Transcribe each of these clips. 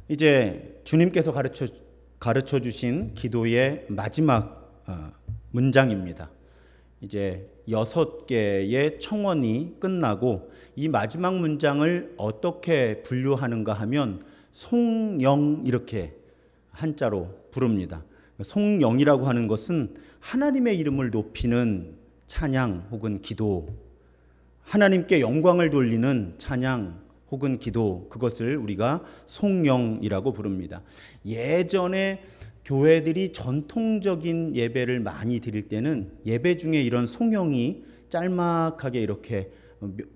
이제 주님께서 가르쳐 주신 기도의 마지막 문장입니다. 이제 6개의 청원이 끝나고 이 마지막 문장을 어떻게 분류하는가 하면 송영 이렇게 한자로 부릅니다. 송영이라고 하는 것은 하나님의 이름을 높이는 찬양 혹은 기도, 하나님께 영광을 돌리는 찬양 혹은 기도, 그것을 우리가 송영이라고 부릅니다. 예전에 교회들이 전통적인 예배를 많이 드릴 때는 예배 중에 이런 송영이 짤막하게 이렇게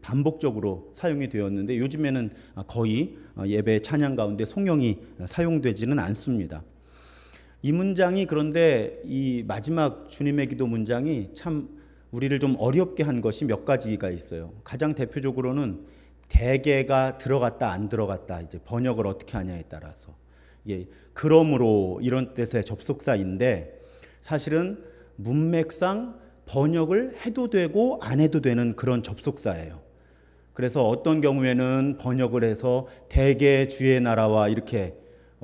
반복적으로 사용이 되었는데 요즘에는 거의 예배 찬양 가운데 송영이 사용되지는 않습니다. 이 문장이 그런데 이 마지막 주님의 기도 문장이 참 우리를 좀 어렵게 한 것이 몇 가지가 있어요. 가장 대표적으로는 대개가 들어갔다 안 들어갔다 이제 번역을 어떻게 하냐에 따라서 이게 그러므로 이런 뜻의 접속사인데 사실은 문맥상 번역을 해도 되고 안 해도 되는 그런 접속사예요. 그래서 어떤 경우에는 번역을 해서 대개 주의 나라와 이렇게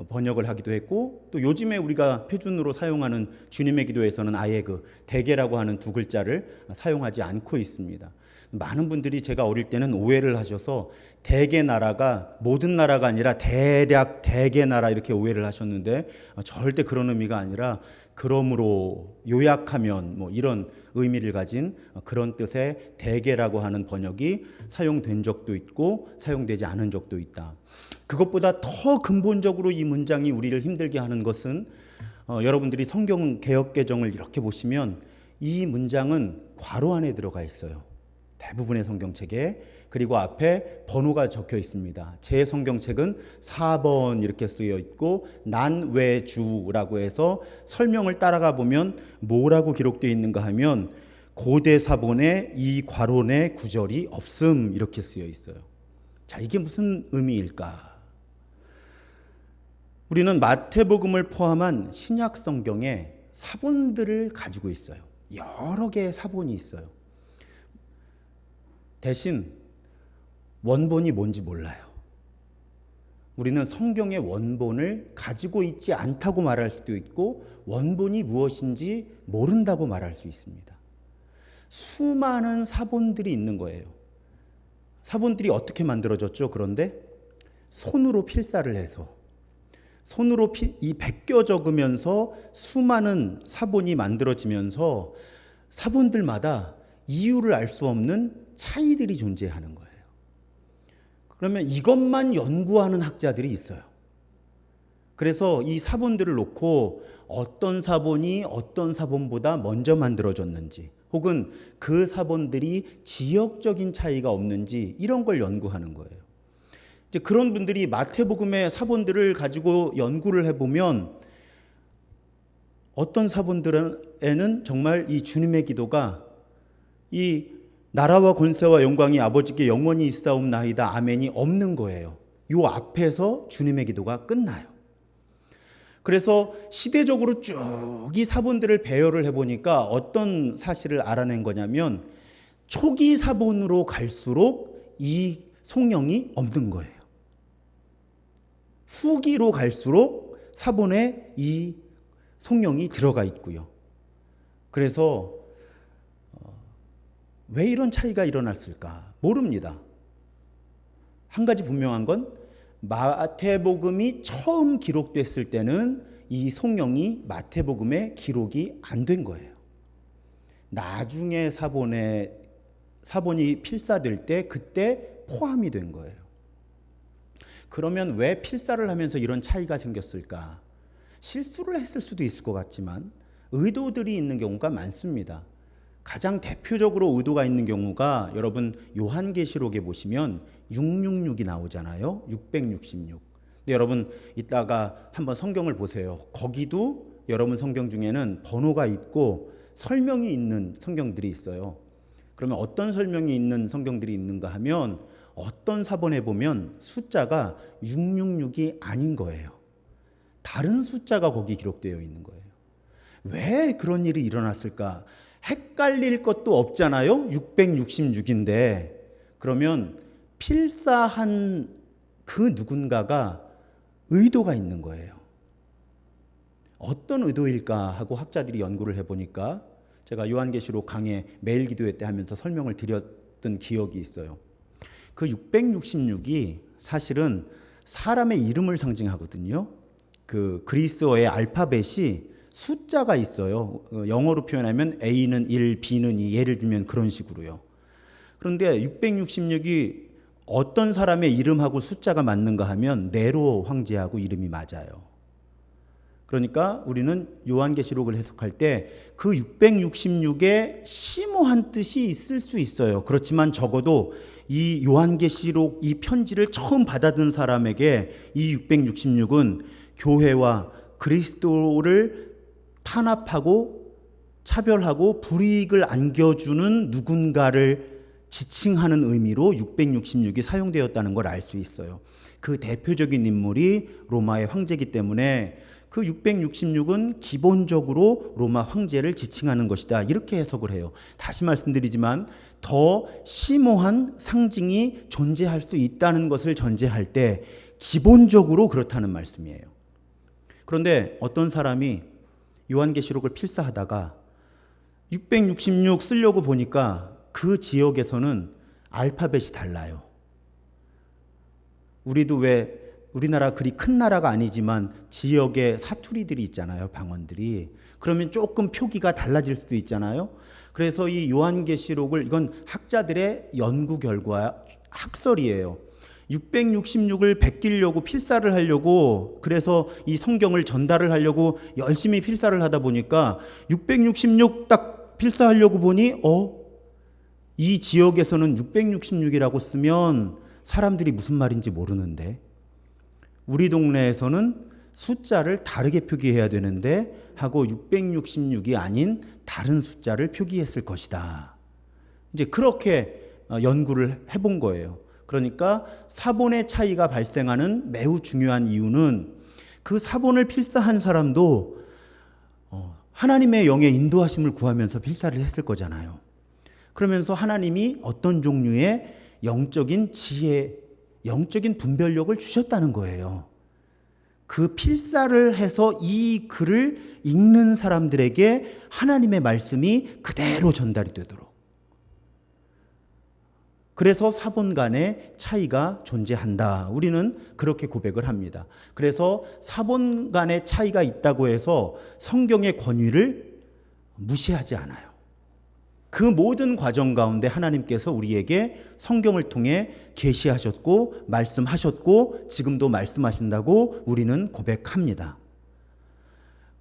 번역을 하기도 했고 또 요즘에 우리가 표준으로 사용하는 주님의 기도에서는 아예 그 대개라고 하는 두 글자를 사용하지 않고 있습니다. 많은 분들이 제가 어릴 때는 오해를 하셔서 대개 나라가 모든 나라가 아니라 대략 대개 나라 이렇게 오해를 하셨는데 절대 그런 의미가 아니라 그러므로 요약하면 뭐 이런 의미를 가진 그런 뜻의 대개라고 하는 번역이 사용된 적도 있고 사용되지 않은 적도 있다. 그것보다 더 근본적으로 이 문장이 우리를 힘들게 하는 것은 여러분들이 성경 개역 개정을 이렇게 보시면 이 문장은 괄호 안에 들어가 있어요. 대부분의 성경책에. 그리고 앞에 번호가 적혀 있습니다. 제 성경책은 4번 이렇게 쓰여 있고 난외주라고 해서 설명을 따라가 보면 뭐라고 기록되어 있는가 하면 고대 사본에 이 괄호 내 구절이 없음 이렇게 쓰여 있어요. 자, 이게 무슨 의미일까? 우리는 마태복음을 포함한 신약 성경에 사본들을 가지고 있어요. 여러 개의 사본이 있어요. 대신 원본이 뭔지 몰라요. 우리는 성경의 원본을 가지고 있지 않다고 말할 수도 있고 원본이 무엇인지 모른다고 말할 수 있습니다. 수많은 사본들이 있는 거예요. 사본들이 어떻게 만들어졌죠? 그런데 손으로 필사를 해서 손으로 이 베껴 적으면서 수많은 사본이 만들어지면서 사본들마다 이유를 알 수 없는 차이들이 존재하는 거예요. 그러면 이것만 연구하는 학자들이 있어요. 그래서 이 사본들을 놓고 어떤 사본이 어떤 사본보다 먼저 만들어졌는지 혹은 그 사본들이 지역적인 차이가 없는지 이런 걸 연구하는 거예요. 이제 그런 분들이 마태복음의 사본들을 가지고 연구를 해보면 어떤 사본들에는 정말 이 주님의 기도가 이 나라와 권세와 영광이 아버지께 영원히 있사옵나이다 아멘이 없는 거예요. 요 앞에서 주님의 기도가 끝나요. 그래서 시대적으로 쭉 이 사본들을 배열을 해보니까 어떤 사실을 알아낸 거냐면 초기 사본으로 갈수록 이 송영이 없는 거예요. 후기로 갈수록 사본에 이 송영이 들어가 있고요. 그래서 왜 이런 차이가 일어났을까? 모릅니다. 한 가지 분명한 건 마태복음이 처음 기록됐을 때는 이 송영이 마태복음에 기록이 안 된 거예요. 나중에 사본이 필사될 때 그때 포함이 된 거예요. 그러면 왜 필사를 하면서 이런 차이가 생겼을까? 실수를 했을 수도 있을 것 같지만 의도들이 있는 경우가 많습니다. 가장 대표적으로 의도가 있는 경우가 여러분 요한계시록에 보시면 666이 나오잖아요. 666. 근데 여러분 이따가 한번 성경을 보세요. 거기도 여러분 성경 중에는 번호가 있고 설명이 있는 성경들이 있어요. 그러면 어떤 설명이 있는 성경들이 있는가 하면 어떤 사본에 보면 숫자가 666이 아닌 거예요. 다른 숫자가 거기 기록되어 있는 거예요. 왜 그런 일이 일어났을까? 헷갈릴 것도 없잖아요. 666인데 그러면 필사한 그 누군가가 의도가 있는 거예요. 어떤 의도일까 하고 학자들이 연구를 해보니까 제가 요한계시록 강의 매일 기도회 때 하면서 설명을 드렸던 기억이 있어요. 그 666이 사실은 사람의 이름을 상징하거든요. 그 그리스어의 알파벳이 숫자가 있어요. 영어로 표현하면 A는 1, B는 2, 예를 들면 그런 식으로요. 그런데 666이 어떤 사람의 이름하고 숫자가 맞는가 하면 네로 황제하고 이름이 맞아요. 그러니까 우리는 요한계시록을 해석할 때 그 666에 심오한 뜻이 있을 수 있어요. 그렇지만 적어도 이 요한계시록 이 편지를 처음 받아든 사람에게 이 666은 교회와 그리스도를 탄압하고 차별하고 불이익을 안겨주는 누군가를 지칭하는 의미로 666이 사용되었다는 걸 알 수 있어요. 그 대표적인 인물이 로마의 황제이기 때문에 그 666은 기본적으로 로마 황제를 지칭하는 것이다. 이렇게 해석을 해요. 다시 말씀드리지만 더 심오한 상징이 존재할 수 있다는 것을 전제할 때 기본적으로 그렇다는 말씀이에요. 그런데 어떤 사람이 요한계시록을 필사하다가 666 쓰려고 보니까 그 지역에서는 알파벳이 달라요. 우리도 왜 우리나라 그리 큰 나라가 아니지만 지역에 사투리들이 있잖아요. 방언들이. 그러면 조금 표기가 달라질 수도 있잖아요. 그래서 이 요한계시록을 이건 학자들의 연구 결과 학설이에요. 666을 베끼려고 필사를 하려고 그래서 이 성경을 전달을 하려고 열심히 필사를 하다 보니까 666 딱 필사하려고 보니 이 지역에서는 666이라고 쓰면 사람들이 무슨 말인지 모르는데 우리 동네에서는 숫자를 다르게 표기해야 되는데 하고 666이 아닌 다른 숫자를 표기했을 것이다. 이제 그렇게 연구를 해본 거예요. 그러니까 사본의 차이가 발생하는 매우 중요한 이유는 그 사본을 필사한 사람도 하나님의 영의 인도하심을 구하면서 필사를 했을 거잖아요. 그러면서 하나님이 어떤 종류의 영적인 지혜, 영적인 분별력을 주셨다는 거예요. 그 필사를 해서 이 글을 읽는 사람들에게 하나님의 말씀이 그대로 전달이 되도록. 그래서 사본 간의 차이가 존재한다. 우리는 그렇게 고백을 합니다. 그래서 사본 간의 차이가 있다고 해서 성경의 권위를 무시하지 않아요. 그 모든 과정 가운데 하나님께서 우리에게 성경을 통해 계시하셨고 말씀하셨고 지금도 말씀하신다고 우리는 고백합니다.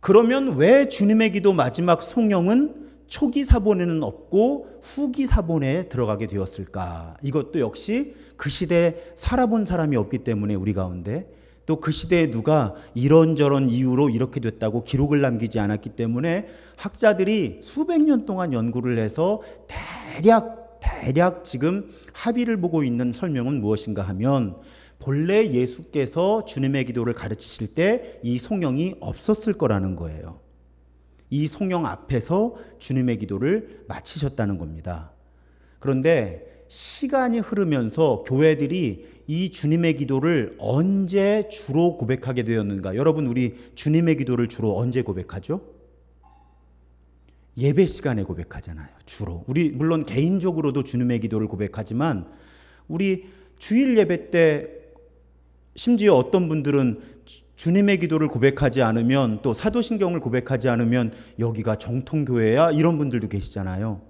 그러면 왜 주님의 기도 마지막 송영은 초기 사본에는 없고 후기 사본에 들어가게 되었을까? 이것도 역시 그 시대에 살아본 사람이 없기 때문에 우리 가운데 또 그 시대에 누가 이런저런 이유로 이렇게 됐다고 기록을 남기지 않았기 때문에 학자들이 수백 년 동안 연구를 해서 대략 지금 합의를 보고 있는 설명은 무엇인가 하면 본래 예수께서 주님의 기도를 가르치실 때 이 송영이 없었을 거라는 거예요. 이 송영 앞에서 주님의 기도를 마치셨다는 겁니다. 그런데 시간이 흐르면서 교회들이 이 주님의 기도를 언제 주로 고백하게 되었는가? 여러분, 우리 주님의 기도를 주로 언제 고백하죠? 예배 시간에 고백하잖아요. 주로. 우리 물론 개인적으로도 주님의 기도를 고백하지만 우리 주일 예배 때 심지어 어떤 분들은 주님의 기도를 고백하지 않으면 또 사도신경을 고백하지 않으면 여기가 정통교회야? 이런 분들도 계시잖아요.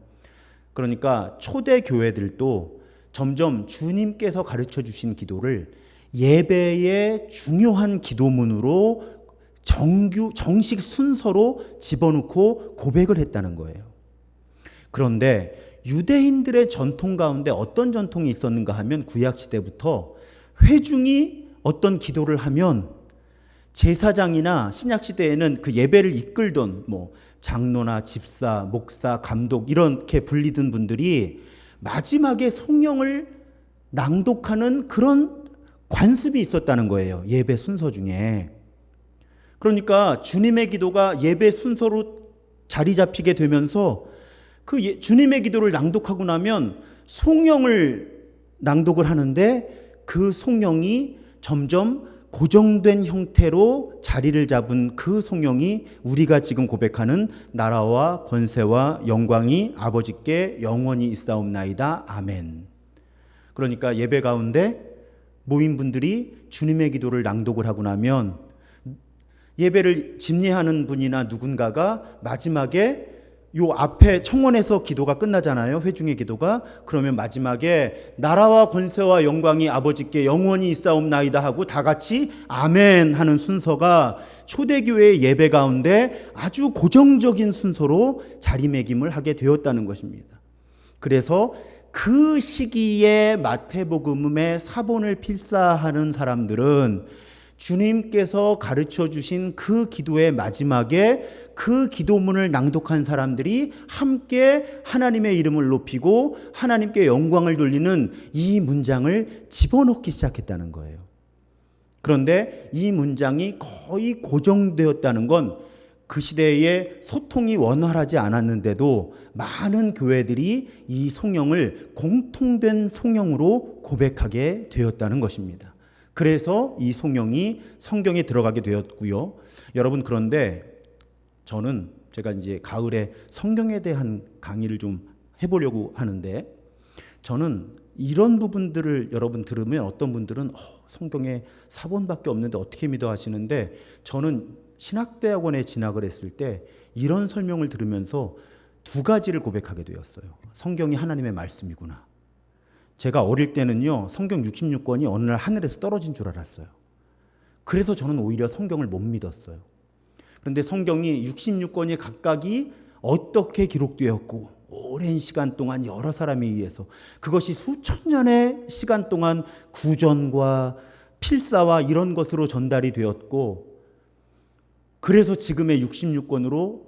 그러니까 초대 교회들도 점점 주님께서 가르쳐 주신 기도를 예배의 중요한 기도문으로 정식 순서로 집어넣고 고백을 했다는 거예요. 그런데 유대인들의 전통 가운데 어떤 전통이 있었는가 하면 구약시대부터 회중이 어떤 기도를 하면 제사장이나 신약시대에는 그 예배를 이끌던 장로나 집사, 목사, 감독 이렇게 불리던 분들이 마지막에 송영을 낭독하는 그런 관습이 있었다는 거예요. 예배 순서 중에. 그러니까 주님의 기도가 예배 순서로 자리 잡히게 되면서 그 주님의 기도를 낭독하고 나면 송영을 낭독을 하는데 그 송영이 점점 고정된 형태로 자리를 잡은 그 성령이 우리가 지금 고백하는 나라와 권세와 영광이 아버지께 영원히 있사옵나이다. 아멘. 그러니까 예배 가운데 모인 분들이 주님의 기도를 낭독을 하고 나면 예배를 집례하는 분이나 누군가가 마지막에 요 앞에 청원에서 기도가 끝나잖아요. 회중의 기도가. 그러면 마지막에 나라와 권세와 영광이 아버지께 영원히 있사옵나이다 하고 다 같이 아멘 하는 순서가 초대교회의 예배 가운데 아주 고정적인 순서로 자리매김을 하게 되었다는 것입니다. 그래서 그 시기에 마태복음의 사본을 필사하는 사람들은 주님께서 가르쳐 주신 그 기도의 마지막에 그 기도문을 낭독한 사람들이 함께 하나님의 이름을 높이고 하나님께 영광을 돌리는 이 문장을 집어넣기 시작했다는 거예요. 그런데 이 문장이 거의 고정되었다는 건 그 시대에 소통이 원활하지 않았는데도 많은 교회들이 이 성령을 공통된 성령으로 고백하게 되었다는 것입니다. 그래서 이 성령이 성경에 들어가게 되었고요. 여러분, 그런데 저는 제가 이제 가을에 성경에 대한 강의를 좀 해보려고 하는데, 저는 이런 부분들을 여러분 들으면 어떤 분들은 성경에 사본밖에 없는데 어떻게 믿어 하시는데, 저는 신학대학원에 진학을 했을 때 이런 설명을 들으면서 두 가지를 고백하게 되었어요. 성경이 하나님의 말씀이구나. 제가 어릴 때는요, 성경 66권이 어느 날 하늘에서 떨어진 줄 알았어요. 그래서 저는 오히려 성경을 못 믿었어요. 그런데 성경이 66권이 각각이 어떻게 기록되었고 오랜 시간 동안 여러 사람에 의해서 그것이 수천 년의 시간 동안 구전과 필사와 이런 것으로 전달이 되었고, 그래서 지금의 66권으로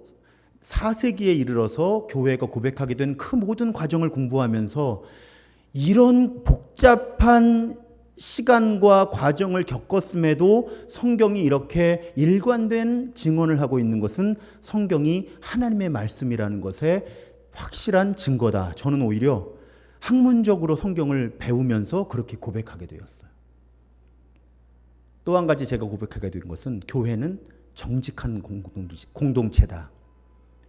4세기에 이르러서 교회가 고백하게 된 그 모든 과정을 공부하면서 이런 복잡한 시간과 과정을 겪었음에도 성경이 이렇게 일관된 증언을 하고 있는 것은 성경이 하나님의 말씀이라는 것에 확실한 증거다. 저는 오히려 학문적으로 성경을 배우면서 그렇게 고백하게 되었어요. 또 한 가지 제가 고백하게 된 것은 교회는 정직한 공동체다.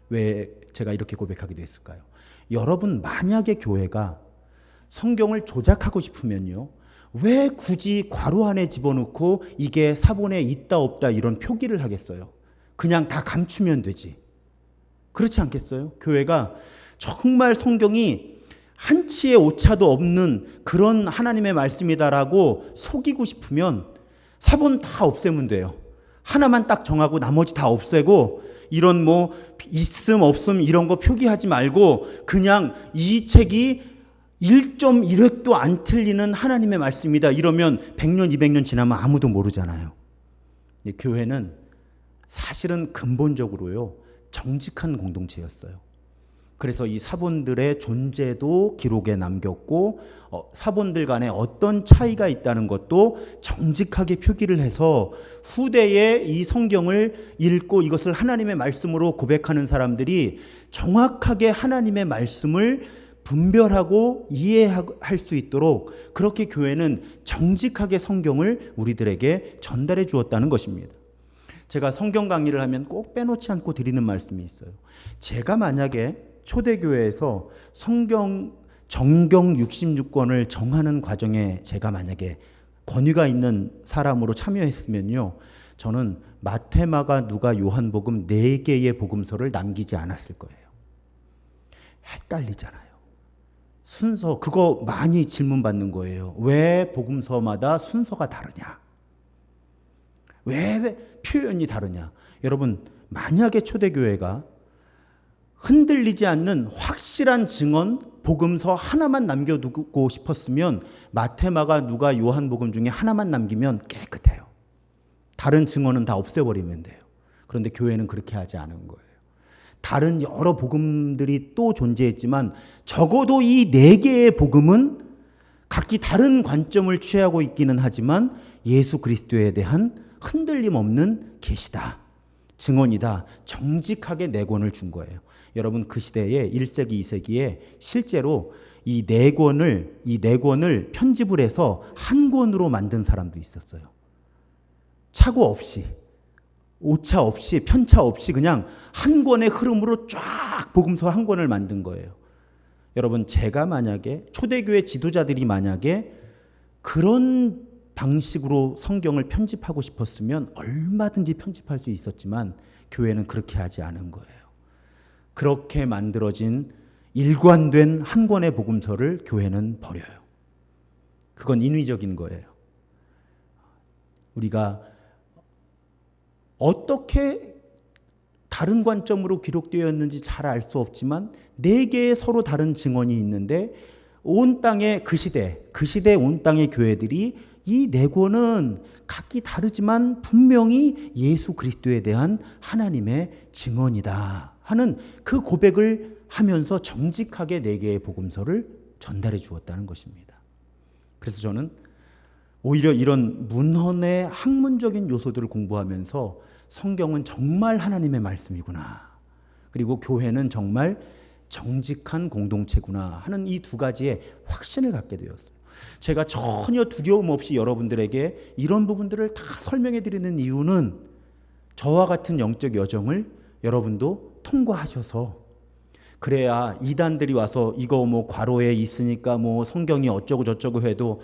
왜 제가 이렇게 고백하게 됐을까요? 여러분, 만약에 교회가 성경을 조작하고 싶으면요, 왜 굳이 괄호 안에 집어넣고 이게 사본에 있다 없다 이런 표기를 하겠어요? 그냥 다 감추면 되지. 그렇지 않겠어요? 교회가 정말 성경이 한치의 오차도 없는 그런 하나님의 말씀이다라고 속이고 싶으면 사본 다 없애면 돼요. 하나만 딱 정하고 나머지 다 없애고, 이런 뭐 있음 없음 이런 거 표기하지 말고 그냥 이 책이 1.1획도 안 틀리는 하나님의 말씀이다 이러면 100년 200년 지나면 아무도 모르잖아요. 교회는 사실은 근본적으로요, 정직한 공동체였어요. 그래서 이 사본들의 존재도 기록에 남겼고, 사본들 간에 어떤 차이가 있다는 것도 정직하게 표기를 해서 후대에 이 성경을 읽고 이것을 하나님의 말씀으로 고백하는 사람들이 정확하게 하나님의 말씀을 분별하고 이해할 수 있도록 그렇게 교회는 정직하게 성경을 우리들에게 전달해 주었다는 것입니다. 제가 성경 강의를 하면 꼭 빼놓지 않고 드리는 말씀이 있어요. 제가 만약에 초대교회에서 정경 66권을 정하는 과정에 제가 만약에 권위가 있는 사람으로 참여했으면요, 저는 마태, 마가, 누가, 요한복음 4개의 복음서를 남기지 않았을 거예요. 헷갈리잖아요. 순서, 그거 많이 질문 받는 거예요. 왜 복음서마다 순서가 다르냐? 왜 표현이 다르냐? 여러분, 만약에 초대교회가 흔들리지 않는 확실한 증언, 복음서 하나만 남겨두고 싶었으면 마태, 마가, 누가, 요한복음 중에 하나만 남기면 깨끗해요. 다른 증언은 다 없애버리면 돼요. 그런데 교회는 그렇게 하지 않은 거예요. 다른 여러 복음들이 또 존재했지만 적어도 이 4개의 복음은 각기 다른 관점을 취하고 있기는 하지만 예수 그리스도에 대한 흔들림 없는 계시다, 증언이다, 정직하게 4권을 준 거예요. 여러분, 그 시대에 1세기, 2세기에 실제로 이 4권을 편집을 해서 한 권으로 만든 사람도 있었어요. 착오 없이, 오차 없이, 편차 없이 그냥 한 권의 흐름으로 쫙 복음서 한 권을 만든 거예요. 여러분, 제가 만약에, 초대교회 지도자들이 만약에 그런 방식으로 성경을 편집하고 싶었으면 얼마든지 편집할 수 있었지만 교회는 그렇게 하지 않은 거예요. 그렇게 만들어진 일관된 한 권의 복음서를 교회는 버려요. 그건 인위적인 거예요. 우리가 어떻게 다른 관점으로 기록되었는지 잘 알 수 없지만 네 개의 서로 다른 증언이 있는데 온 땅의 그 시대 온 땅의 교회들이 이 네 권은 각기 다르지만 분명히 예수 그리스도에 대한 하나님의 증언이다 하는 그 고백을 하면서 정직하게 네 개의 복음서를 전달해 주었다는 것입니다. 그래서 저는 오히려 이런 문헌의 학문적인 요소들을 공부하면서 성경은 정말 하나님의 말씀이구나, 그리고 교회는 정말 정직한 공동체구나 하는 이 두 가지의 확신을 갖게 되었어요. 제가 전혀 두려움 없이 여러분들에게 이런 부분들을 다 설명해 드리는 이유는 저와 같은 영적 여정을 여러분도 통과하셔서, 그래야 이단들이 와서 이거 뭐 괄호에 있으니까 뭐 성경이 어쩌고 저쩌고 해도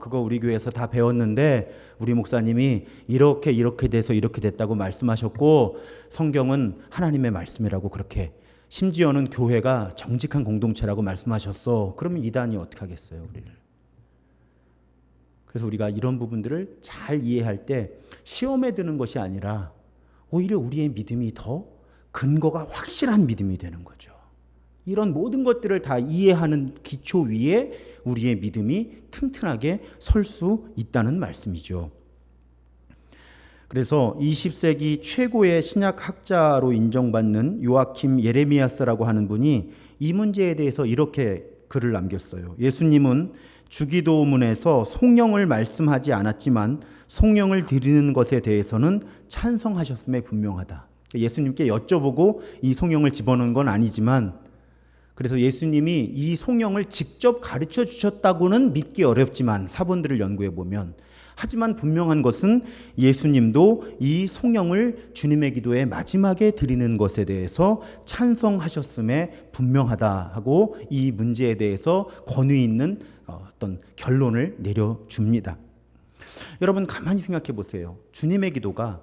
그거 우리 교회에서 다 배웠는데 우리 목사님이 이렇게 돼서 이렇게 됐다고 말씀하셨고 성경은 하나님의 말씀이라고, 그렇게 심지어는 교회가 정직한 공동체라고 말씀하셨어. 그러면 이단이 어떻게 하겠어요, 우리를? 그래서 우리가 이런 부분들을 잘 이해할 때 시험에 드는 것이 아니라 오히려 우리의 믿음이 더 근거가 확실한 믿음이 되는 거죠. 이런 모든 것들을 다 이해하는 기초 위에 우리의 믿음이 튼튼하게 설 수 있다는 말씀이죠. 그래서 20세기 최고의 신약학자로 인정받는 요아킴 예레미야스라고 하는 분이 이 문제에 대해서 이렇게 글을 남겼어요. 예수님은 주기도문에서 송영을 말씀하지 않았지만 송영을 드리는 것에 대해서는 찬성하셨음에 분명하다. 예수님께 여쭤보고 이 송영을 집어넣은 건 아니지만, 그래서 예수님이 이 송영을 직접 가르쳐 주셨다고는 믿기 어렵지만 사본들을 연구해 보면, 하지만 분명한 것은 예수님도 이 송영을 주님의 기도의 마지막에 드리는 것에 대해서 찬성하셨음에 분명하다 하고 이 문제에 대해서 권위 있는 어떤 결론을 내려줍니다. 여러분, 가만히 생각해 보세요. 주님의 기도가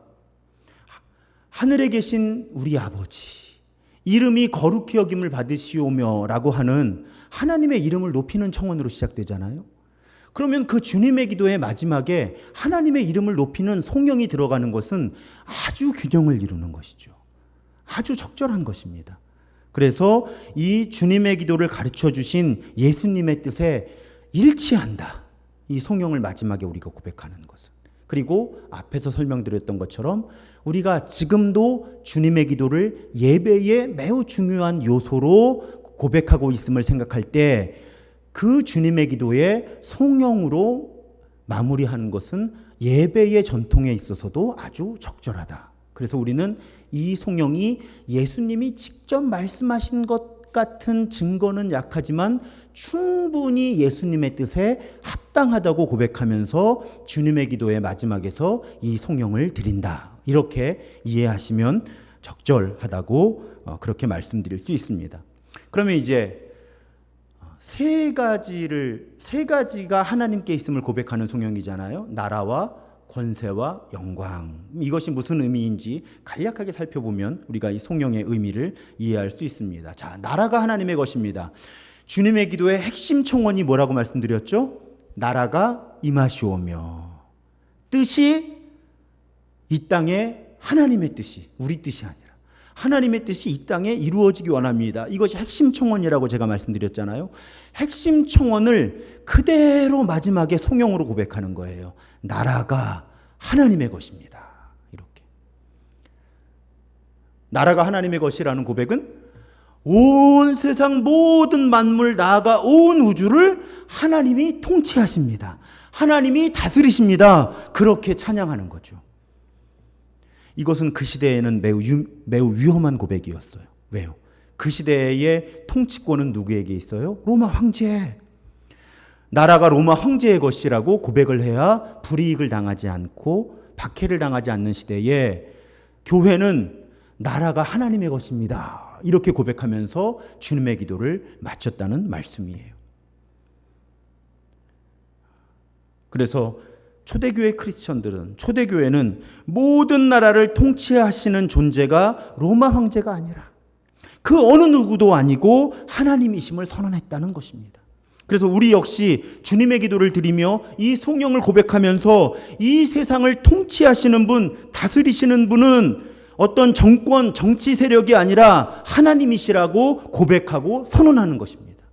하늘에 계신 우리 아버지, 이름이 거룩히 여김을 받으시오며 라고 하는 하나님의 이름을 높이는 청원으로 시작되잖아요. 그러면 그 주님의 기도의 마지막에 하나님의 이름을 높이는 송영이 들어가는 것은 아주 균형을 이루는 것이죠. 아주 적절한 것입니다. 그래서 이 주님의 기도를 가르쳐 주신 예수님의 뜻에 일치한다, 이 송영을 마지막에 우리가 고백하는 것은. 그리고 앞에서 설명드렸던 것처럼 우리가 지금도 주님의 기도를 예배의 매우 중요한 요소로 고백하고 있음을 생각할 때 그 주님의 기도의 송영으로 마무리하는 것은 예배의 전통에 있어서도 아주 적절하다. 그래서 우리는 이 송영이 예수님이 직접 말씀하신 것 같은 증거는 약하지만 충분히 예수님의 뜻에 합당하다고 고백하면서 주님의 기도의 마지막에서 이 송영을 드린다, 이렇게 이해하시면 적절하다고 그렇게 말씀드릴 수 있습니다. 그러면 이제 세 가지가 하나님께 있음을 고백하는 송영이잖아요. 나라와 권세와 영광. 이것이 무슨 의미인지 간략하게 살펴보면 우리가 이 송영의 의미를 이해할 수 있습니다. 자, 나라가 하나님의 것입니다. 주님의 기도의 핵심 청원이 뭐라고 말씀드렸죠? 나라가 임하시오며, 뜻이 이 땅에 하나님의 뜻이, 우리 뜻이 아니라 하나님의 뜻이 이 땅에 이루어지기 원합니다. 이것이 핵심 청원이라고 제가 말씀드렸잖아요. 핵심 청원을 그대로 마지막에 송영으로 고백하는 거예요. 나라가 하나님의 것입니다. 이렇게. 나라가 하나님의 것이라는 고백은 온 세상 모든 만물, 나아가 온 우주를 하나님이 통치하십니다. 하나님이 다스리십니다. 그렇게 찬양하는 거죠. 이것은 그 시대에는 매우 위험한 고백이었어요. 왜요? 그 시대의 통치권은 누구에게 있어요? 로마 황제. 나라가 로마 황제의 것이라고 고백을 해야 불이익을 당하지 않고 박해를 당하지 않는 시대에 교회는 나라가 하나님의 것입니다. 이렇게 고백하면서 주님의 기도를 마쳤다는 말씀이에요. 그래서 초대교회 크리스천들은, 초대교회는 모든 나라를 통치하시는 존재가 로마 황제가 아니라 그 어느 누구도 아니고 하나님이심을 선언했다는 것입니다. 그래서 우리 역시 주님의 기도를 드리며 이 성령을 고백하면서 이 세상을 통치하시는 분, 다스리시는 분은 어떤 정권, 정치 세력이 아니라 하나님이시라고 고백하고 선언하는 것입니다.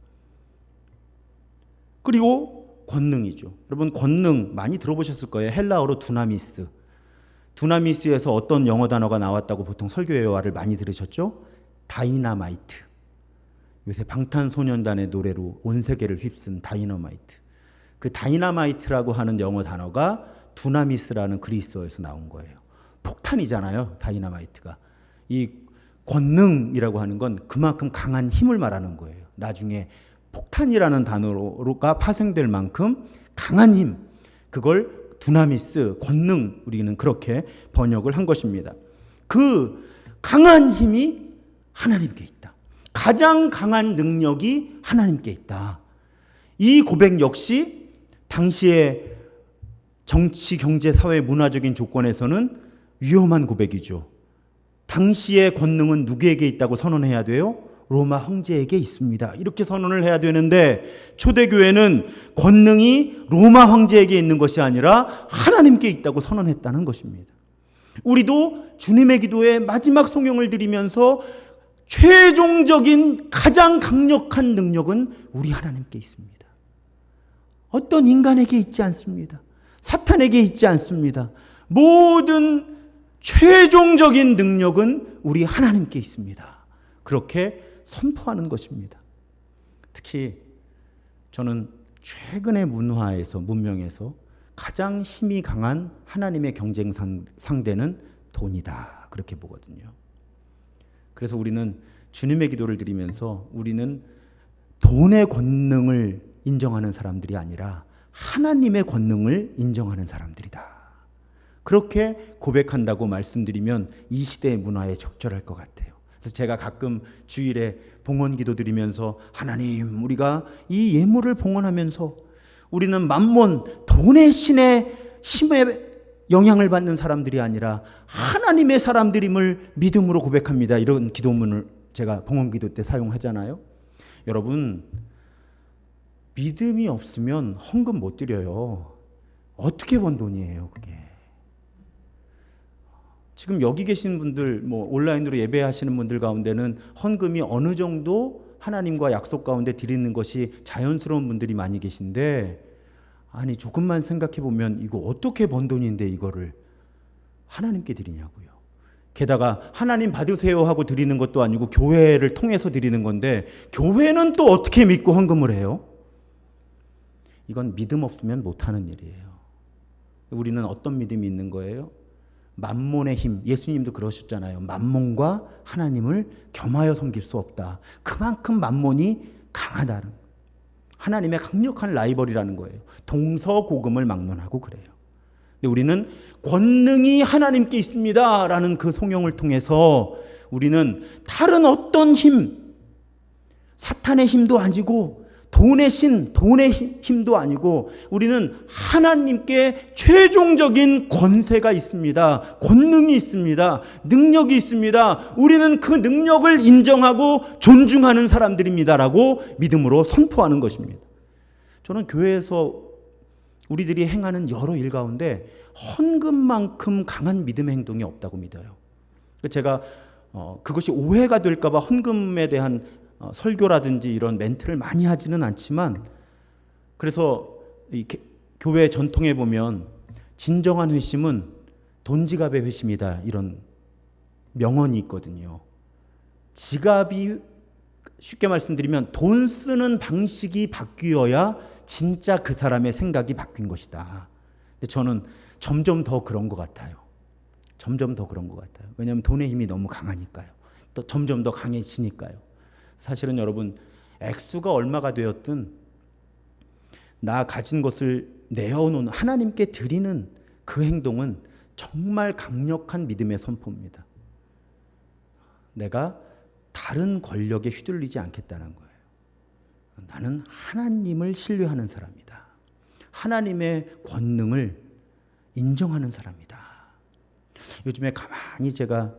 그리고 권능이죠. 여러분, 권능 많이 들어보셨을 거예요. 헬라어로 두나미스. 두나미스에서 어떤 영어 단어가 나왔다고 보통 설교회화를 많이 들으셨죠? 다이나마이트. 요새 방탄소년단의 노래로 온 세계를 휩쓴 다이너마이트. 그 다이나마이트라고 하는 영어 단어가 두나미스라는 그리스어에서 나온 거예요. 폭탄이잖아요, 다이나마이트가. 이 권능이라고 하는 건 그만큼 강한 힘을 말하는 거예요. 나중에 폭탄이라는 단어가 파생될 만큼 강한 힘, 그걸 두나미스, 권능, 우리는 그렇게 번역을 한 것입니다. 그 강한 힘이 하나님께 있다. 가장 강한 능력이 하나님께 있다. 이 고백 역시 당시의 정치, 경제, 사회, 문화적인 조건에서는 위험한 고백이죠. 당시의 권능은 누구에게 있다고 선언해야 돼요? 로마 황제에게 있습니다. 이렇게 선언을 해야 되는데 초대교회는 권능이 로마 황제에게 있는 것이 아니라 하나님께 있다고 선언했다는 것입니다. 우리도 주님의 기도에 마지막 성령을 드리면서 최종적인 가장 강력한 능력은 우리 하나님께 있습니다. 어떤 인간에게 있지 않습니다. 사탄에게 있지 않습니다. 모든 최종적인 능력은 우리 하나님께 있습니다. 그렇게 선포하는 것입니다. 특히 저는 최근의 문명에서 가장 힘이 강한 하나님의 경쟁 상대는 돈이다. 그렇게 보거든요. 그래서 우리는 주님의 기도를 드리면서 우리는 돈의 권능을 인정하는 사람들이 아니라 하나님의 권능을 인정하는 사람들이다. 그렇게 고백한다고 말씀드리면 이 시대의 문화에 적절할 것 같아요. 그래서 제가 가끔 주일에 봉헌 기도 드리면서 하나님, 우리가 이 예물을 봉헌하면서 우리는 만몬, 돈의 신의 힘에 영향을 받는 사람들이 아니라 하나님의 사람들임을 믿음으로 고백합니다. 이런 기도문을 제가 봉헌 기도 때 사용하잖아요. 여러분, 믿음이 없으면 헌금 못 드려요. 어떻게 번 돈이에요, 그게. 지금 여기 계신 분들, 온라인으로 예배하시는 분들 가운데는 헌금이 어느 정도 하나님과 약속 가운데 드리는 것이 자연스러운 분들이 많이 계신데, 아니 조금만 생각해 보면 이거 어떻게 번 돈인데 이거를 하나님께 드리냐고요. 게다가 하나님 받으세요 하고 드리는 것도 아니고 교회를 통해서 드리는 건데 교회는 또 어떻게 믿고 헌금을 해요? 이건 믿음 없으면 못하는 일이에요. 우리는 어떤 믿음이 있는 거예요? 만몬의 힘, 예수님도 그러셨잖아요. 만몬과 하나님을 겸하여 섬길 수 없다. 그만큼 만몬이 강하다는, 하나님의 강력한 라이벌이라는 거예요. 동서고금을 막론하고 그래요. 근데 우리는 권능이 하나님께 있습니다 라는 그 성령을 통해서 우리는 다른 어떤 힘, 사탄의 힘도 아니고 돈의 힘도 아니고 우리는 하나님께 최종적인 권세가 있습니다. 권능이 있습니다. 능력이 있습니다. 우리는 그 능력을 인정하고 존중하는 사람들입니다라고 믿음으로 선포하는 것입니다. 저는 교회에서 우리들이 행하는 여러 일 가운데 헌금만큼 강한 믿음의 행동이 없다고 믿어요. 제가 그것이 오해가 될까 봐 헌금에 대한 설교라든지 이런 멘트를 많이 하지는 않지만, 그래서 교회 전통에 보면 진정한 회심은 돈 지갑의 회심이다, 이런 명언이 있거든요. 지갑이, 쉽게 말씀드리면 돈 쓰는 방식이 바뀌어야 진짜 그 사람의 생각이 바뀐 것이다. 근데 저는 점점 더 그런 것 같아요. 점점 더 그런 것 같아요. 왜냐하면 돈의 힘이 너무 강하니까요. 또 점점 더 강해지니까요. 사실은 여러분, 액수가 얼마가 되었든 나 가진 것을 내어놓는, 하나님께 드리는 그 행동은 정말 강력한 믿음의 선포입니다. 내가 다른 권력에 휘둘리지 않겠다는 거예요. 나는 하나님을 신뢰하는 사람이다. 하나님의 권능을 인정하는 사람이다. 요즘에 가만히 제가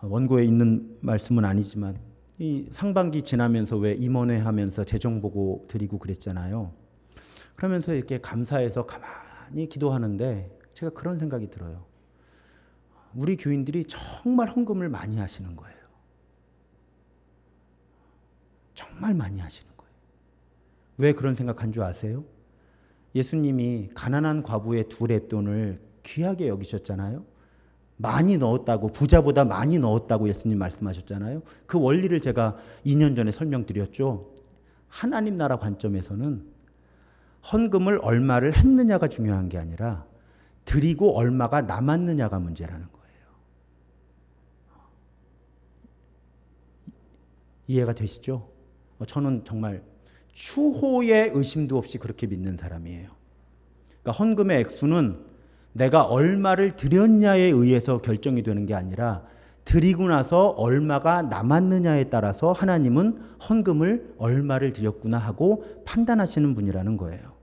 원고에 있는 말씀은 아니지만 이 상반기 지나면서 왜 임원회 하면서 재정 보고 드리고 그랬잖아요. 그러면서 이렇게 감사해서 가만히 기도하는데 제가 그런 생각이 들어요. 우리 교인들이 정말 헌금을 많이 하시는 거예요. 정말 많이 하시는 거예요. 왜 그런 생각한 줄 아세요? 예수님이 가난한 과부의 2렙돈을 귀하게 여기셨잖아요. 많이 넣었다고, 부자보다 많이 넣었다고 예수님 말씀하셨잖아요. 그 원리를 제가 2년 전에 설명드렸죠. 하나님 나라 관점에서는 헌금을 얼마를 했느냐가 중요한 게 아니라 드리고 얼마가 남았느냐가 문제라는 거예요. 이해가 되시죠? 저는 정말 추호의 의심도 없이 그렇게 믿는 사람이에요. 그러니까 헌금의 액수는 내가 얼마를 드렸냐에 의해서 결정이 되는 게 아니라 드리고 나서 얼마가 남았느냐에 따라서 하나님은 헌금을 얼마를 드렸구나 하고 판단하시는 분이라는 거예요.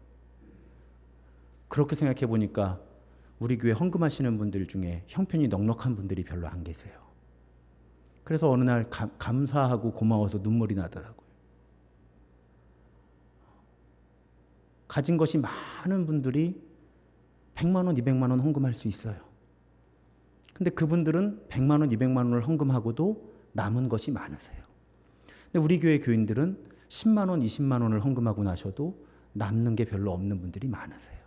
그렇게 생각해 보니까 우리 교회 헌금하시는 분들 중에 형편이 넉넉한 분들이 별로 안 계세요. 그래서 어느 날 감사하고 고마워서 눈물이 나더라고요. 가진 것이 많은 분들이 100만 원, 200만 원 헌금할 수 있어요. 근데 그분들은 100만 원, 200만 원을 헌금하고도 남은 것이 많으세요. 근데 우리 교회 교인들은 10만 원, 20만 원을 헌금하고 나셔도 남는 게 별로 없는 분들이 많으세요.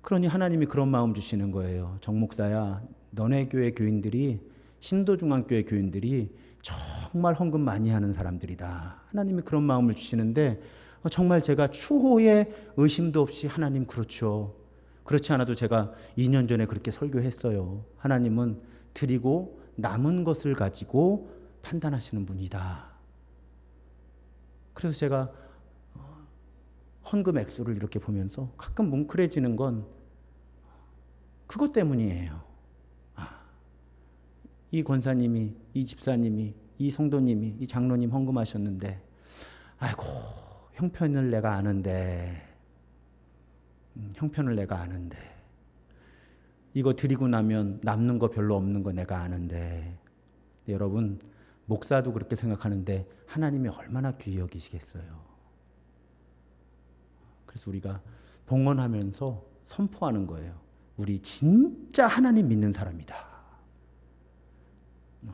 그러니 하나님이 그런 마음 주시는 거예요. 정 목사야, 너네 교회 교인들이, 신도중앙교회 교인들이 정말 헌금 많이 하는 사람들이다. 하나님이 그런 마음을 주시는데 정말 제가 추호의 의심도 없이 하나님 그렇죠. 그렇지 않아도 제가 2년 전에 그렇게 설교했어요. 하나님은 드리고 남은 것을 가지고 판단하시는 분이다. 그래서 제가 헌금 액수를 이렇게 보면서 가끔 뭉클해지는 건 그것 때문이에요. 이 권사님이, 이 집사님이, 이 성도님이, 이 장로님 헌금하셨는데 아이고 형편을 내가 아는데 이거 드리고 나면 남는 거 별로 없는 거 내가 아는데 여러분 목사도 그렇게 생각하는데 하나님이 얼마나 귀히 여기시겠어요. 그래서 우리가 봉헌하면서 선포하는 거예요. 우리 진짜 하나님 믿는 사람이다.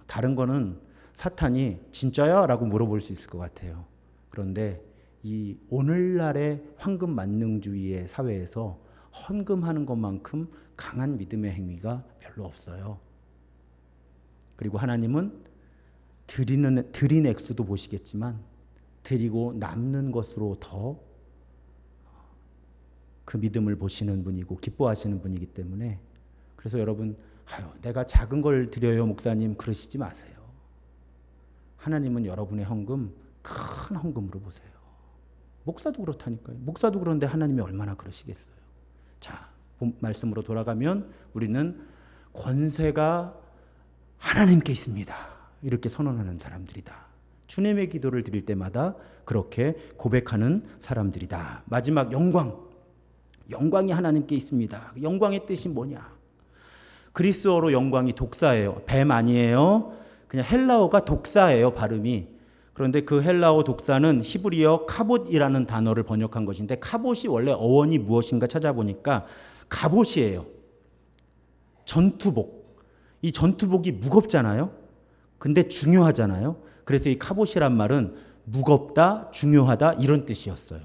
다른 거는 사탄이 진짜야? 라고 물어볼 수 있을 것 같아요. 그런데 이 오늘날의 황금 만능주의의 사회에서 헌금하는 것만큼 강한 믿음의 행위가 별로 없어요. 그리고 하나님은 드린 액수도 보시겠지만 드리고 남는 것으로 더 그 믿음을 보시는 분이고 기뻐하시는 분이기 때문에 그래서 여러분 내가 작은 걸 드려요 목사님 그러시지 마세요. 하나님은 여러분의 헌금 큰 헌금으로 보세요. 목사도 그렇다니까요. 목사도 그런데 하나님이 얼마나 그러시겠어요. 자, 말씀으로 돌아가면 우리는 권세가 하나님께 있습니다. 이렇게 선언하는 사람들이다. 주님의 기도를 드릴 때마다 그렇게 고백하는 사람들이다. 마지막 영광이 하나님께 있습니다. 영광의 뜻이 뭐냐? 그리스어로 영광이 독사예요. 뱀 아니에요. 그냥 헬라어가 독사예요. 발음이. 그런데 그 헬라어 독사는 히브리어 카봇이라는 단어를 번역한 것인데 카봇이 원래 어원이 무엇인가 찾아보니까 갑옷이에요. 전투복. 이 전투복이 무겁잖아요. 근데 중요하잖아요. 그래서 이 카봇이란 말은 무겁다, 중요하다 이런 뜻이었어요.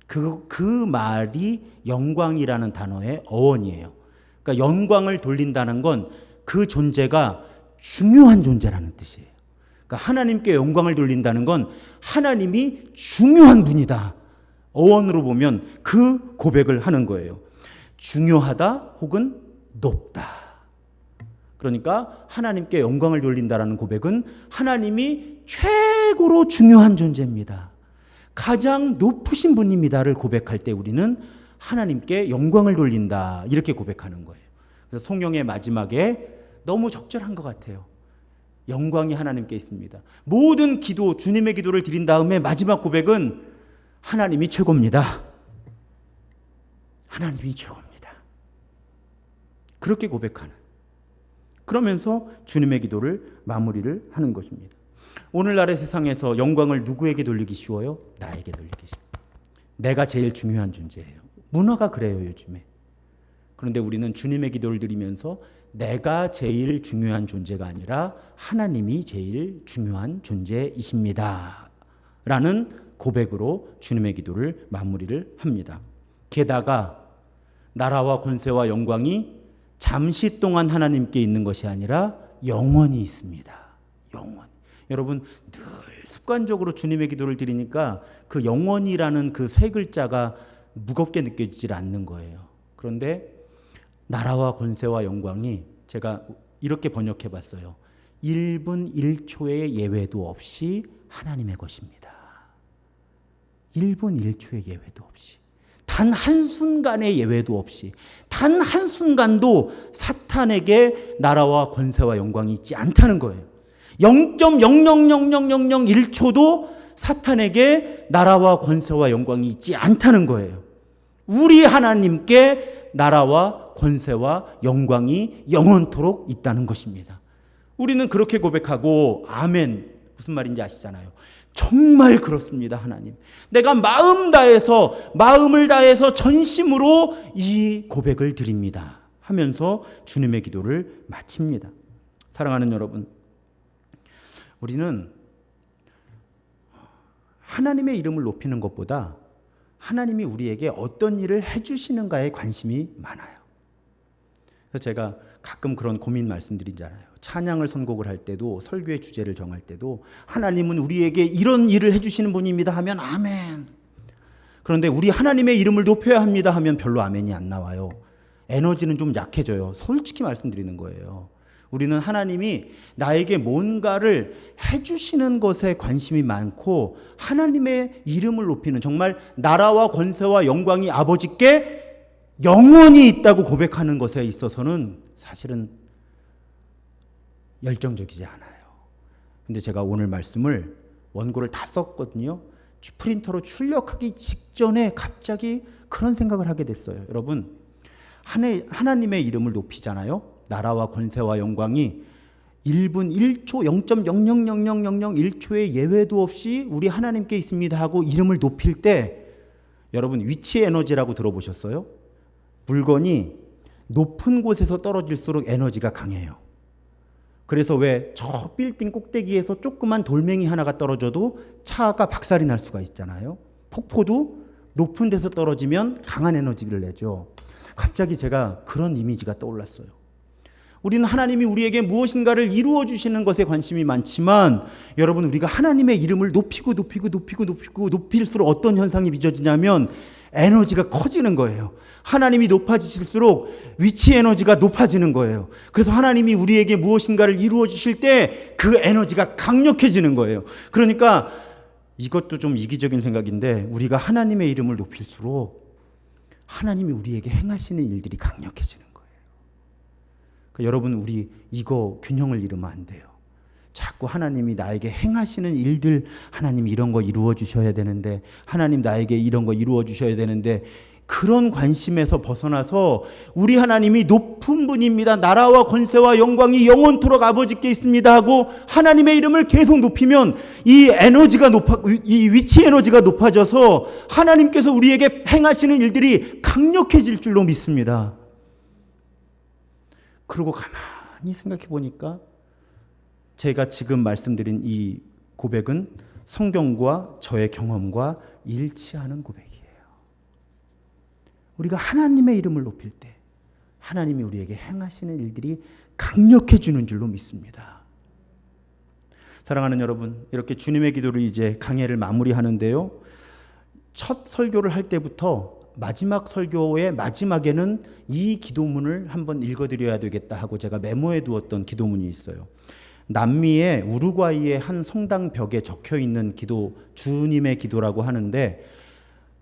그 말이 영광이라는 단어의 어원이에요. 그러니까 영광을 돌린다는 건 그 존재가 중요한 존재라는 뜻이에요. 그러니까 하나님께 영광을 돌린다는 건 하나님이 중요한 분이다. 어원으로 보면 그 고백을 하는 거예요. 중요하다 혹은 높다. 그러니까 하나님께 영광을 돌린다라는 고백은 하나님이 최고로 중요한 존재입니다. 가장 높으신 분입니다를 고백할 때 우리는 하나님께 영광을 돌린다. 이렇게 고백하는 거예요. 그래서 성경의 마지막에 너무 적절한 것 같아요. 영광이 하나님께 있습니다. 모든 기도, 주님의 기도를 드린 다음에 마지막 고백은 하나님이 최고입니다. 하나님이 최고입니다. 그렇게 고백하는. 그러면서 주님의 기도를 마무리를 하는 것입니다. 오늘날의 세상에서 영광을 누구에게 돌리기 쉬워요? 나에게 돌리기 쉬워요. 내가 제일 중요한 존재예요. 문화가 그래요, 요즘에. 그런데 우리는 주님의 기도를 드리면서 내가 제일 중요한 존재가 아니라 하나님이 제일 중요한 존재이십니다. 라는 고백으로 주님의 기도를 마무리를 합니다. 게다가 나라와 권세와 영광이 잠시 동안 하나님께 있는 것이 아니라 영원히 있습니다. 영원. 여러분 늘 습관적으로 주님의 기도를 드리니까 그 영원이라는 그 세 글자가 무겁게 느껴지질 않는 거예요. 그런데 나라와 권세와 영광이 제가 이렇게 번역해 봤어요. 1분 1초의 예외도 없이 하나님의 것입니다. 1분 1초의 예외도 없이. 단 한순간의 예외도 없이. 단 한순간도 사탄에게 나라와 권세와 영광이 있지 않다는 거예요. 0.0000001초도 사탄에게 나라와 권세와 영광이 있지 않다는 거예요. 우리 하나님께 나라와 권세와 영광이 영원토록 있다는 것입니다. 우리는 그렇게 고백하고 아멘. 무슨 말인지 아시잖아요. 정말 그렇습니다, 하나님. 내가 마음을 다해서 전심으로 이 고백을 드립니다. 하면서 주님의 기도를 마칩니다. 사랑하는 여러분, 우리는 하나님의 이름을 높이는 것보다 하나님이 우리에게 어떤 일을 해주시는가에 관심이 많아요. 그래서 제가 가끔 그런 고민 말씀드리잖아요. 찬양을 선곡을 할 때도, 설교의 주제를 정할 때도 하나님은 우리에게 이런 일을 해주시는 분입니다 하면 아멘. 그런데 우리 하나님의 이름을 높여야 합니다 하면 별로 아멘이 안 나와요. 에너지는 좀 약해져요. 솔직히 말씀드리는 거예요. 우리는 하나님이 나에게 뭔가를 해주시는 것에 관심이 많고 하나님의 이름을 높이는, 정말 나라와 권세와 영광이 아버지께 영원히 있다고 고백하는 것에 있어서는 사실은 열정적이지 않아요. 근데 제가 오늘 말씀을 원고를 다 썼거든요. 프린터로 출력하기 직전에 갑자기 그런 생각을 하게 됐어요. 여러분, 하나님의 이름을 높이잖아요. 나라와 권세와 영광이 1분 1초 0.0000001초의 예외도 없이 우리 하나님께 있습니다 하고 이름을 높일 때, 여러분 위치 에너지라고 들어보셨어요? 물건이 높은 곳에서 떨어질수록 에너지가 강해요. 그래서 왜 저 빌딩 꼭대기에서 조그만 돌멩이 하나가 떨어져도 차가 박살이 날 수가 있잖아요. 폭포도 높은 데서 떨어지면 강한 에너지를 내죠. 갑자기 제가 그런 이미지가 떠올랐어요. 우리는 하나님이 우리에게 무엇인가를 이루어 주시는 것에 관심이 많지만, 여러분 우리가 하나님의 이름을 높일수록 어떤 현상이 빚어지냐면 에너지가 커지는 거예요. 하나님이 높아지실수록 위치 에너지가 높아지는 거예요. 그래서 하나님이 우리에게 무엇인가를 이루어 주실 때 그 에너지가 강력해지는 거예요. 그러니까 이것도 좀 이기적인 생각인데, 우리가 하나님의 이름을 높일수록 하나님이 우리에게 행하시는 일들이 강력해지는 거예요. 그러니까 여러분, 우리 이거 균형을 잃으면 안 돼요. 자꾸 하나님이 나에게 행하시는 일들, 하나님 이런 거 이루어 주셔야 되는데, 하나님 나에게 이런 거 이루어 주셔야 되는데, 그런 관심에서 벗어나서 우리 하나님이 높은 분입니다, 나라와 권세와 영광이 영원토록 아버지께 있습니다 하고 하나님의 이름을 계속 높이면 이 위치 에너지가 높아져서 하나님께서 우리에게 행하시는 일들이 강력해질 줄로 믿습니다. 그리고 가만히 생각해 보니까 제가 지금 말씀드린 이 고백은 성경과 저의 경험과 일치하는 고백이에요. 우리가 하나님의 이름을 높일 때 하나님이 우리에게 행하시는 일들이 강력해지는 줄로 믿습니다. 사랑하는 여러분, 이렇게 주님의 기도를 이제 강해를 마무리하는데요. 첫 설교를 할 때부터 마지막 설교의 마지막에는 이 기도문을 한번 읽어드려야 되겠다 하고 제가 메모해 두었던 기도문이 있어요. 남미의 우루과이의 한 성당 벽에 적혀 있는 기도, 주님의 기도라고 하는데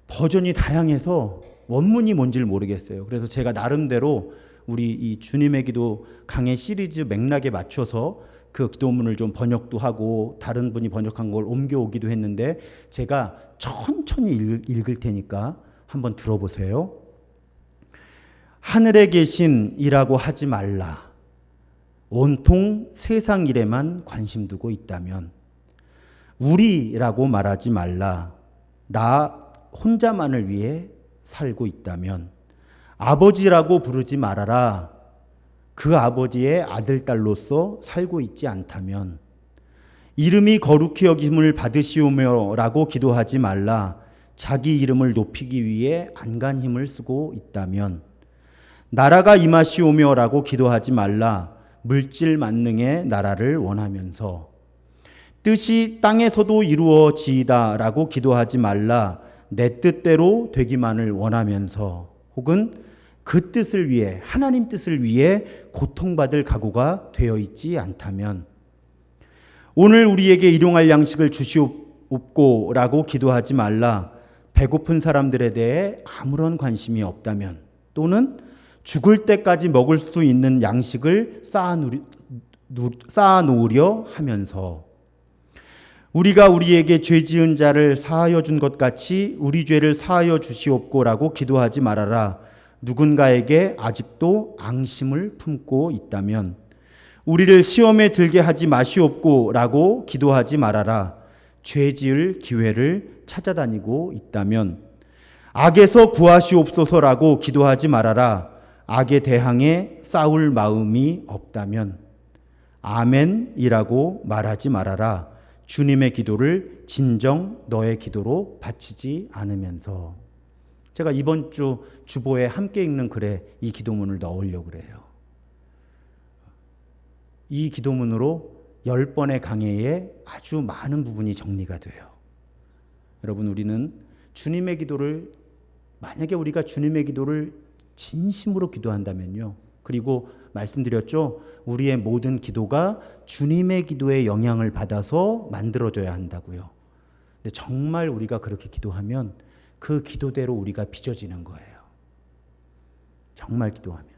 버전이 다양해서 원문이 뭔지를 모르겠어요. 그래서 제가 나름대로 우리 이 주님의 기도 강해 시리즈 맥락에 맞춰서 그 기도문을 좀 번역도 하고 다른 분이 번역한 걸 옮겨오기도 했는데 제가 천천히 읽을 테니까 한번 들어보세요. 하늘에 계신 이라고 하지 말라. 온통 세상 일에만 관심 두고 있다면 우리라고 말하지 말라. 나 혼자만을 위해 살고 있다면 아버지라고 부르지 말아라. 그 아버지의 아들, 딸로서 살고 있지 않다면 이름이 거룩히 여김을 받으시오며 라고 기도하지 말라. 자기 이름을 높이기 위해 안간 힘을 쓰고 있다면 나라가 임하시오며 라고 기도하지 말라. 물질 만능의 나라를 원하면서 뜻이 땅에서도 이루어지이다 라고 기도하지 말라. 내 뜻대로 되기만을 원하면서 혹은 그 뜻을 위해 하나님 뜻을 위해 고통받을 각오가 되어 있지 않다면 오늘 우리에게 일용할 양식을 주시옵고 라고 기도하지 말라. 배고픈 사람들에 대해 아무런 관심이 없다면 또는 죽을 때까지 먹을 수 있는 양식을 쌓아놓으려 하면서 우리가 우리에게 죄 지은 자를 사하여 준 것 같이 우리 죄를 사하여 주시옵고라고 기도하지 말아라. 누군가에게 아직도 앙심을 품고 있다면 우리를 시험에 들게 하지 마시옵고라고 기도하지 말아라. 죄 지을 기회를 찾아다니고 있다면 악에서 구하시옵소서라고 기도하지 말아라. 악에 대항해 싸울 마음이 없다면 아멘이라고 말하지 말아라. 주님의 기도를 진정 너의 기도로 바치지 않으면서 제가 이번 주 주보에 함께 읽는 글에 이 기도문을 넣으려고 그래요. 이 기도문으로 10번의 강해에 아주 많은 부분이 정리가 돼요. 여러분 우리는 주님의 기도를 만약에 우리가 주님의 기도를 진심으로 기도한다면요. 그리고 말씀드렸죠. 우리의 모든 기도가 주님의 기도에 영향을 받아서 만들어져야 한다고요. 근데 정말 우리가 그렇게 기도하면 그 기도대로 우리가 빚어지는 거예요. 정말 기도하면.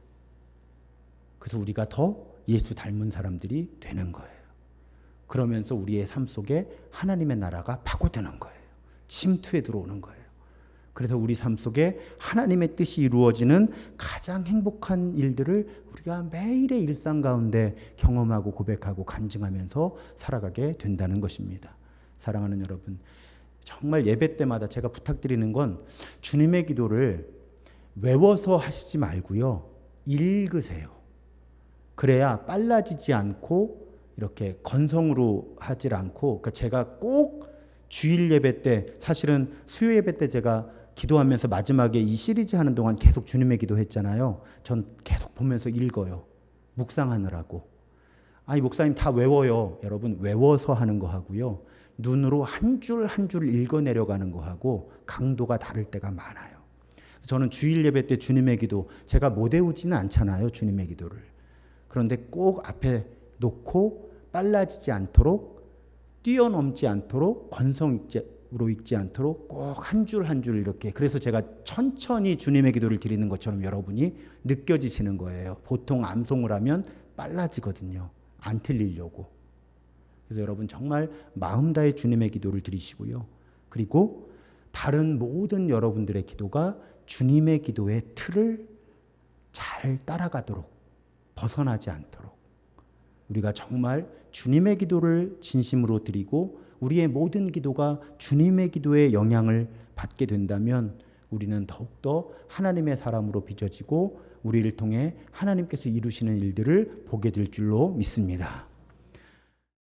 그래서 우리가 더 예수 닮은 사람들이 되는 거예요. 그러면서 우리의 삶 속에 하나님의 나라가 파고드는 거예요. 침투에 들어오는 거예요. 그래서 우리 삶 속에 하나님의 뜻이 이루어지는 가장 행복한 일들을 우리가 매일의 일상 가운데 경험하고 고백하고 간증하면서 살아가게 된다는 것입니다. 사랑하는 여러분, 정말 예배 때마다 제가 부탁드리는 건 주님의 기도를 외워서 하시지 말고요. 읽으세요. 그래야 빨라지지 않고 이렇게 건성으로 하질 않고 그러니까 제가 꼭 주일 예배 때 사실은 수요 예배 때 제가 기도하면서 마지막에 이 시리즈 하는 동안 계속 주님의 기도했잖아요. 전 계속 보면서 읽어요. 묵상하느라고. 아니 목사님 다 외워요. 여러분 외워서 하는 거 하고요. 눈으로 한 줄 한 줄 읽어내려가는 거 하고 강도가 다를 때가 많아요. 저는 주일 예배 때 주님의 기도 제가 못 외우지는 않잖아요. 주님의 기도를. 그런데 꼭 앞에 놓고 빨라지지 않도록 뛰어넘지 않도록 건성으로 읽지 않도록 꼭 한 줄 한 줄 이렇게 그래서 제가 천천히 주님의 기도를 드리는 것처럼 여러분이 느껴지시는 거예요. 보통 암송을 하면 빨라지거든요. 안 틀리려고. 그래서 여러분 정말 마음 다해 주님의 기도를 드리시고요. 그리고 다른 모든 여러분들의 기도가 주님의 기도의 틀을 잘 따라가도록 벗어나지 않도록 우리가 정말 주님의 기도를 진심으로 드리고 우리의 모든 기도가 주님의 기도에 영향을 받게 된다면 우리는 더욱더 하나님의 사람으로 빚어지고 우리를 통해 하나님께서 이루시는 일들을 보게 될 줄로 믿습니다.